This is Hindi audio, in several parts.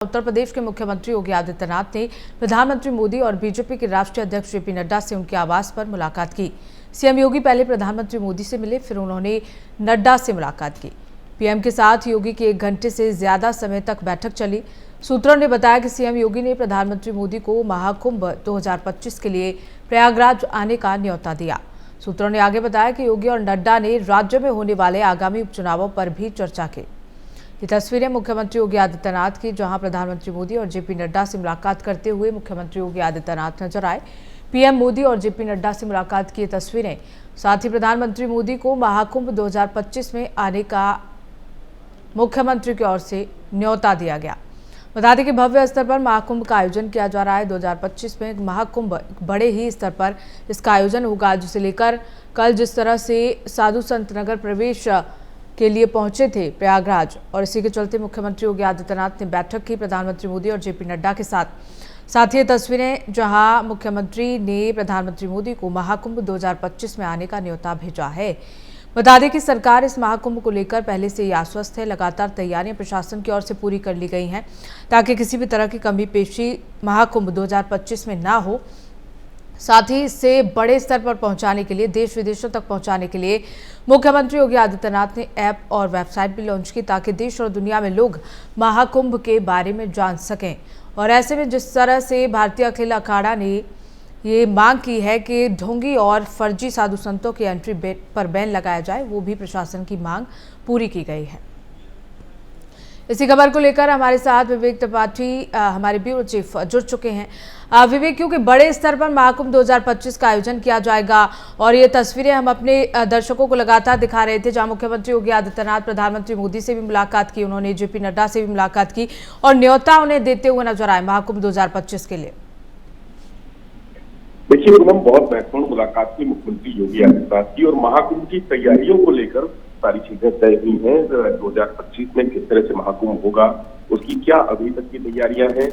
उत्तर प्रदेश के मुख्यमंत्री योगी आदित्यनाथ ने प्रधानमंत्री मोदी और बीजेपी के राष्ट्रीय अध्यक्ष जेपी नड्डा से उनके आवास पर मुलाकात की। सीएम योगी पहले प्रधानमंत्री मोदी से मिले, फिर उन्होंने नड्डा से मुलाकात की। पीएम के साथ योगी की 1 घंटे से ज्यादा समय तक बैठक चली। सूत्रों ने बताया कि सीएम योगी ने प्रधानमंत्री मोदी को महाकुंभ 2025 के लिए प्रयागराज आने का न्योता दिया। सूत्रों ने आगे बताया कि योगी और नड्डा ने राज्य में होने वाले आगामी उपचुनावों पर भी चर्चा की। ये तस्वीरें मुख्यमंत्री योगी आदित्यनाथ की, जहां प्रधानमंत्री मोदी और जेपी नड्डा से मुलाकात करते हुए मुख्यमंत्री योगी आदित्यनाथ नजर आए। पीएम मोदी और जेपी नड्डा से मुलाकात की ये तस्वीरें, साथ ही प्रधानमंत्री मोदी को महाकुंभ 2025 में आने का मुख्यमंत्री की ओर से न्योता दिया गया। बता दें कि भव्य स्तर पर महाकुंभ का आयोजन किया जा रहा है। 2025 में महाकुंभ बड़े ही स्तर पर इसका आयोजन होगा, जिसे लेकर कल जिस तरह से साधु संत नगर प्रवेश के लिए पहुंचे थे प्रयागराज, और इसी के चलते मुख्यमंत्री योगी आदित्यनाथ ने बैठक की प्रधानमंत्री मोदी और जेपी नड्डा के साथ ही तस्वीरें जहां मुख्यमंत्री ने प्रधानमंत्री मोदी को महाकुंभ 2025 में आने का न्योता भेजा है। बता दें कि सरकार इस महाकुंभ को लेकर पहले से ही आश्वस्त है। लगातार तैयारियां प्रशासन की ओर से पूरी कर ली गई हैं ताकि किसी भी तरह की कमी पेशी महाकुंभ 2025 में ना हो। साथ ही इसे बड़े स्तर पर पहुंचाने के लिए, देश विदेशों तक पहुंचाने के लिए मुख्यमंत्री योगी आदित्यनाथ ने ऐप और वेबसाइट भी लॉन्च की, ताकि देश और दुनिया में लोग महाकुंभ के बारे में जान सकें। और ऐसे में जिस तरह से भारतीय अखिल अखाड़ा ने ये मांग की है कि ढोंगी और फर्जी साधु संतों की एंट्री पर बैन लगाया जाए, वो भी प्रशासन की मांग पूरी की गई है। इसी खबर को लेकर हमारे साथ विवेक त्रिपाठी, हमारे ब्यूरो चीफ, जुड़ चुके हैं। विवेक, क्योंकि बड़े स्तर पर महाकुंभ 2025 का आयोजन किया जाएगा और ये तस्वीरें हम अपने दर्शकों को लगातार दिखा रहे थे, जहां मुख्यमंत्री योगी आदित्यनाथ प्रधानमंत्री मोदी से भी मुलाकात की, उन्होंने जेपी नड्डा से भी मुलाकात की और न्योता उन्हें देते हुए नजर आए महाकुंभ 2025 के लिए। देखिए, पूनम, बहुत महत्वपूर्ण मुलाकात की मुख्यमंत्री योगी आदित्यनाथ की, और महाकुंभ की तैयारियों को लेकर सारी चीजें तय हुई हैं। 2025 में किस तरह से महाकुंभ होगा, उसकी क्या अभी तक की तैयारियां हैं,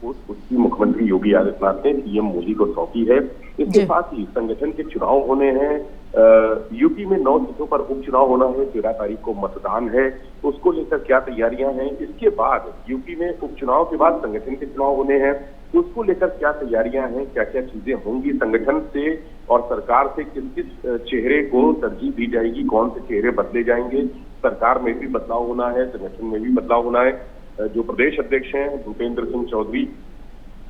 उसकी मुख्यमंत्री योगी आदित्यनाथ ने पीएम मोदी को सौंपी है। इसके साथ ही संगठन के चुनाव होने हैं। यूपी में 9 सीटों पर उपचुनाव होना है, 13 तारीख को मतदान है, उसको लेकर क्या तैयारियां हैं। इसके बाद यूपी में उपचुनाव के बाद संगठन के चुनाव होने हैं, उसको लेकर क्या तैयारियां हैं, क्या क्या चीजें होंगी संगठन से और सरकार से, किस किस चेहरे को तरजीह दी जाएगी, कौन से चेहरे बदले जाएंगे। सरकार में भी बदलाव होना है, संगठन में भी बदलाव होना है। जो प्रदेश अध्यक्ष हैं भूपेंद्र सिंह चौधरी,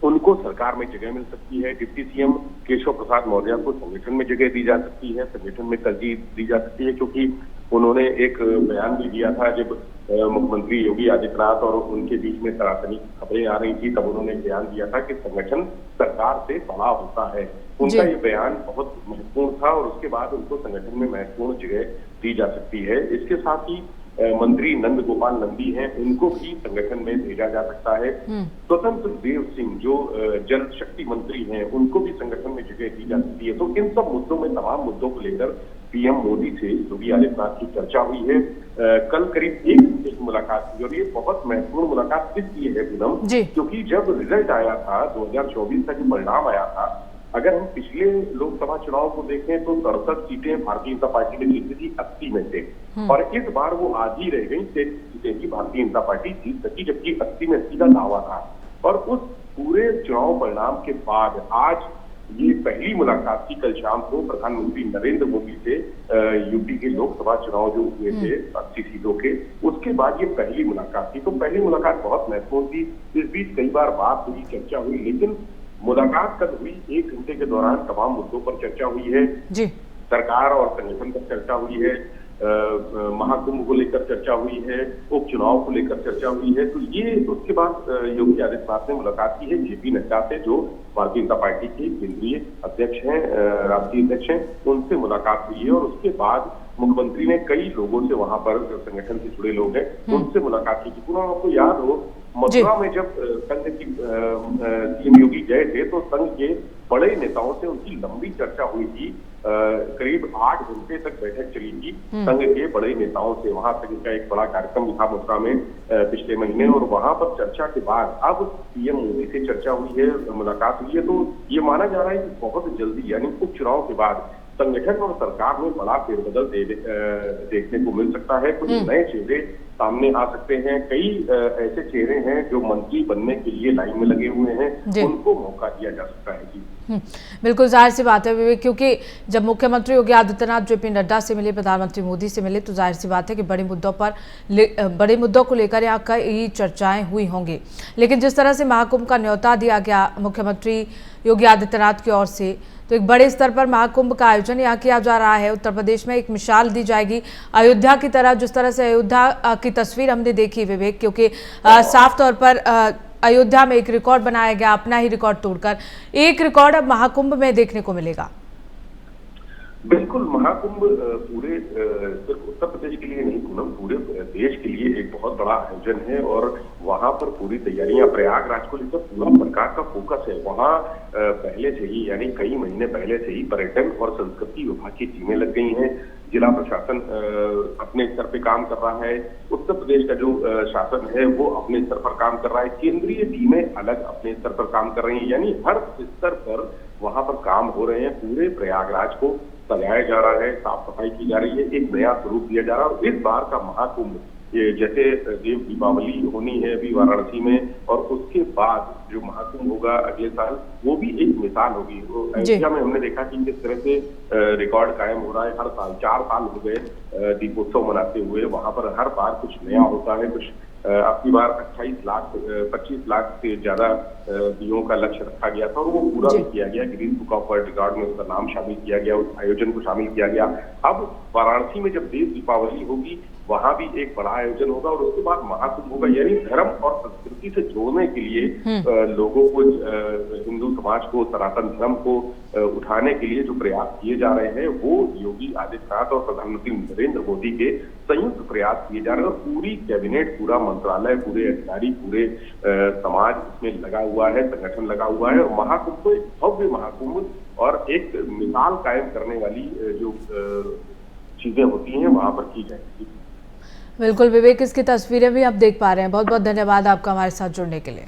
उनको सरकार में जगह मिल सकती है। डिप्टी सीएम केशव प्रसाद मौर्य को संगठन में जगह दी जा सकती है, संगठन में तरजीह दी जा सकती है, क्योंकि उन्होंने एक बयान भी दिया था जब मुख्यमंत्री योगी आदित्यनाथ और उनके बीच में सरासनी खबरें आ रही थी, तब उन्होंने बयान दिया था कि संगठन सरकार से बड़ा होता है। उनका ये बयान बहुत महत्वपूर्ण था और उसके बाद उनको संगठन में महत्वपूर्ण जगह दी जा सकती है। इसके साथ ही मंत्री नंद गोपाल नंदी हैं, उनको भी संगठन में भेजा जा सकता है। स्वतंत्र देव सिंह जो जल शक्ति मंत्री हैं, उनको भी संगठन में जगह दी जा सकती है। तो इन सब मुद्दों में, तमाम मुद्दों को लेकर पीएम मोदी से योगी आदित्यनाथ की चर्चा हुई है। कल करीब 1 घंटे की मुलाकात हुई और ये बहुत महत्वपूर्ण मुलाकात इसलिए है पूनम, क्योंकि जब रिजल्ट आया था 2024 का, जो परिणाम आया था, अगर हम पिछले लोकसभा चुनाव को देखें तो 67 सीटें भारतीय जनता पार्टी ने जीती थी 80 में से, और इस बार वो आधी रह गई, 23 सीटें ही भारतीय जनता पार्टी जीत सकी, जबकि 80 में 80 का दावा था। और उस पूरे चुनाव परिणाम के बाद आज ये पहली मुलाकात थी कल शाम को प्रधानमंत्री नरेंद्र मोदी से। यूपी के लोकसभा चुनाव जो हुए थे 80 सीटों के, उसके बाद ये पहली मुलाकात थी। तो पहली मुलाकात बहुत महत्वपूर्ण थी। इस बीच कई बार बात हुई, चर्चा हुई, लेकिन मुलाकात कल हुई 1 घंटे के दौरान तमाम मुद्दों पर चर्चा हुई है। सरकार और संगठन पर चर्चा हुई है, महाकुंभ को लेकर चर्चा हुई है, उपचुनाव को लेकर चर्चा हुई है। तो ये उसके बाद योगी आदित्यनाथ ने मुलाकात की है जेपी नड्डा से, जो भारतीय जनता पार्टी के केंद्रीय अध्यक्ष हैं, राष्ट्रीय अध्यक्ष हैं, उनसे मुलाकात हुई है। और उसके बाद मुख्यमंत्री ने कई लोगों से, वहां पर संगठन से जुड़े लोग हैं, उनसे मुलाकात की थी। पूरा आपको याद हो, मथुरा में जब संघ की सीएम योगी गए थे तो संघ के बड़े नेताओं से उनकी लंबी चर्चा हुई थी। करीब 8 घंटे तक बैठक चली थी संघ के बड़े नेताओं से। वहां तक इनका एक बड़ा कार्यक्रम भी था मथुरा में पिछले महीने, और वहां पर चर्चा के बाद अब पीएम मोदी से चर्चा हुई है, मुलाकात हुई है। तो ये माना जा रहा है कि बहुत जल्दी, यानी उपचुनाव के बाद संगठन और सरकार में बड़ा फेरबदल देखने को मिल सकता है। कुछ नए चेहरे सामने आ सकते हैं। कई ऐसे चेहरे हैं जो मंत्री बनने के लिए लाइन में लगे हुए हैं, उनको मौका दिया जा सकता है। जी बिल्कुल, जाहिर सी बात है विवेक, क्योंकि जब मुख्यमंत्री योगी आदित्यनाथ जेपी नड्डा से मिले, प्रधानमंत्री मोदी से मिले, तो जाहिर सी बात है कि बड़े मुद्दों को लेकर यहाँ कई चर्चाएं हुई होंगी। लेकिन जिस तरह से महाकुंभ का न्योता दिया गया मुख्यमंत्री योगी आदित्यनाथ की ओर से, तो एक बड़े स्तर पर महाकुंभ का आयोजन यहाँ किया जा रहा है। उत्तर प्रदेश में एक मिसाल दी जाएगी अयोध्या की तरह, जिस तरह से अयोध्या की तस्वीर हमने देखी विवेक, क्योंकि साफ तौर पर अयोध्या में एक रिकॉर्ड बनाया गया, अपना ही रिकॉर्ड तोड़कर एक रिकॉर्ड अब महाकुंभ में देखने को मिलेगा। बिल्कुल, महाकुंभ पूरे सिर्फ उत्तर प्रदेश के लिए नहीं पूनम, पूरे देश के लिए एक बहुत बड़ा आयोजन है और वहां पर पूरी तैयारियां, प्रयागराज को लेकर पूरा सरकार का फोकस है। वहां पहले से ही, यानी कई महीने पहले से ही पर्यटन और संस्कृति विभाग की टीमें लग गई हैं। जिला प्रशासन अपने स्तर पे काम कर रहा है, उत्तर प्रदेश का जो शासन है वो अपने स्तर पर काम कर रहा है, केंद्रीय टीमें अलग अपने स्तर पर काम कर रही हैं, यानी हर स्तर पर वहां पर काम हो रहे हैं। पूरे प्रयागराज को सजाया जा रहा है, साफ सफाई की जा रही है, एक नया स्वरूप दिया जा रहा है। और इस बार का महाकुंभ, ये जैसे देव दीपावली होनी है अभी वाराणसी में, और उसके बाद जो महाकुंभ होगा अगले साल, वो भी एक मिसाल होगी। अयोध्या में हमने देखा कि किस तरह से रिकॉर्ड कायम हो रहा है। हर साल 4 साल हो गए दीपोत्सव मनाते हुए, वहां पर हर बार कुछ नया होता है। कुछ अपनी बार 25 लाख से ज्यादा दियों का लक्ष्य रखा गया था और वो पूरा भी किया गया। Guinness book of world record में उसका नाम शामिल किया गया, उस आयोजन को शामिल किया गया। अब वाराणसी में जब देव दीपावली होगी, वहां भी एक बड़ा आयोजन होगा और उसके बाद महाकुंभ होगा। यानी धर्म और संस्कृति से जोड़ने के लिए लोगों को, हिंदू समाज को, सनातन धर्म को उठाने के लिए जो प्रयास किए जा रहे हैं, वो योगी आदित्यनाथ और प्रधानमंत्री नरेंद्र मोदी के संयुक्त प्रयास किए जा रहे हैं। और पूरी कैबिनेट, पूरा मंत्रालय, पूरे अधिकारी, पूरे समाज इसमें लगा हुआ है, संगठन लगा हुआ है। और महाकुंभ तो एक भव्य महाकुंभ और एक मिसाल कायम करने वाली जो चीजें होती हैं वहां पर की जाएगी। बिल्कुल विवेक, इसकी तस्वीरें भी आप देख पा रहे हैं। बहुत बहुत धन्यवाद आपका हमारे साथ जुड़ने के लिए।